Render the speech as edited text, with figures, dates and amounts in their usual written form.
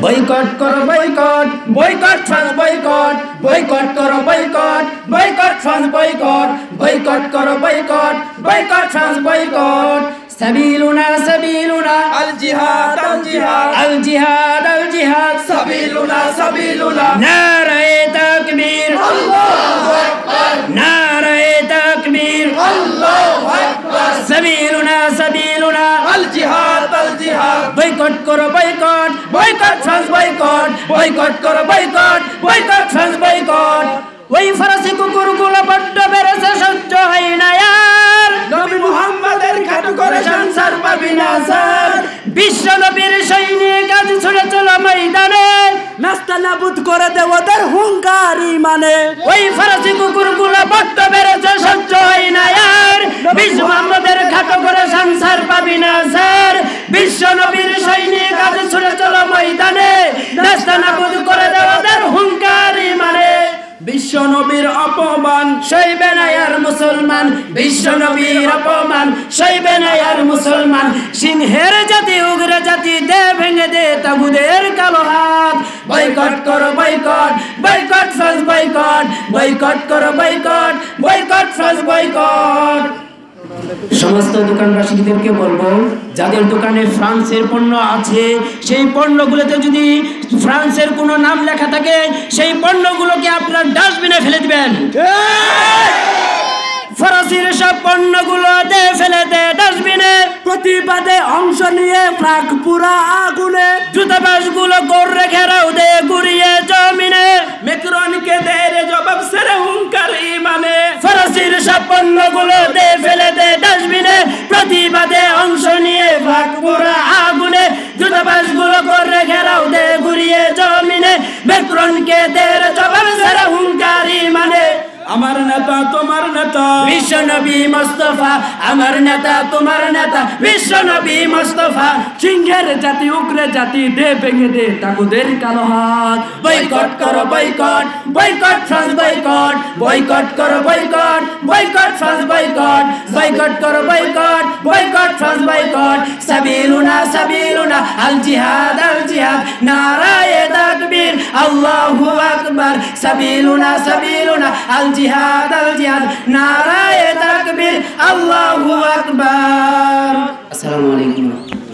Boycott করো boycott, boycott France boycott, boycott করো boycott, boycott France boycott, boycott করো boycott, boycott France boycott. সাবিলুনা সাবিলুনা আল জিহাদ আল জিহাদ আল জিহাদ আল জিহাদ সাবিলুনা সাবিলুনা নারায়ে তাকবীর আল্লাহু আকবার নারায়ে তাকবীর আল্লাহু আকবার সাবিলুনা সাবিলুনা আল জিহাদ বয়কট করো boycott, boycott France boycott, boycott করো বয়কট, বয়কট ফ্রান্স বয়কট। ওই ফরাসি কুকুরগুলো বড্ড বেড়েছে, সহ্য হয় না আর। নবী মুহাম্মদের খাটো করে সংসার পাবি না স্যার। বিশ্ব নবীর সৈনিক আজ ছুড়ে চলো ময়দানে, নাস্তানাবুদ করে দে ওদের হুঙ্কারি মানে। ওই ফরাসি কুকুরগুলো বড্ড বেড়েছে, সহ্য হয় না আর। বিশ্ব মুহাম্মদের খাটো করে সংসার পাবি না স্যার। বিশ্ব নবীর সৈনিক আজ ছুড়ে চলো ময়দানে, নাস্তানাবুদ করে দে ওদের হুঙ্কারি মানে। বিশ্ব নবীর অপমান সইবে না আর মুসলমান, বিশ্ব নবীর অপমান সইবে না আর মুসলমান। সিংহের জাতি উগ্র জাতি দে ভেঙে দে তাগুদের কালো হাত। বয়কট করো boycott, boycott France boycott, boycott করো বয়কট, বয়কট ফ্রান্স বয়কট। সমস্ত দোকানবাসীদেরকে বলবো, যাদের দোকানে ফ্রান্সের পণ্য আছে, সেই পণ্যগুলোতে যদি ফ্রান্সের কোনো নাম লেখা থাকে, সেই পণ্যগুলোকে আপনার ডাস্টবিনে ফেলে দিবেন। ফরাসির সব পণ্যগুলো দে ফেলে দে ডাস্টবিনে। প্রতিবাদে অংশ নিয়ে ফ্রাক পুরা আগুনে। দূতাবাসগুলো করে ঘেরাও দে গুড়িয়ে জমিনে। মেক্রনকে দে রে জবাব সেরে হুঙ্কারি মানে। ফরাসির সব পণ্যগুলো দে ফেলে দে ডাস্টবিনে। প্রতিবাদে অংশ নিয়ে ফ্রাক পুরা আগুনে। দূতাবাসগুলো করে ঘেরাও দে গুড়িয়ে জমিনে। মেক্রনকে দে রে জবাব সেরে হুঙ্কারি মানে। আমার নেতা তোমার নেতা বিশ্ব নবী মুস্তাফা, আমার নেতা তোমার নেতা বিশ্ব নবী মুস্তাফা। সিংহের জাতি উগ্র জাতি দে ভেঙে দে তাগুদের কালো হাত। বয়কট করো boycott, boycott France boycott, boycott করো boycott, boycott France boycott, boycott করো বয়কট, বয়কট ফ্রান্স বয়কট। সাবিলুনা সাবিলুনা আল জিহাদ আল জিহাদ নারায়ে তাকবীর আল্লাহু আকবার। সাবিলুনা সাবিলুনা আল জিহাদ আল জিহাদ নারায়ে তাকবীর আল্লাহু আকবার। আসসালামু আলাইকুম।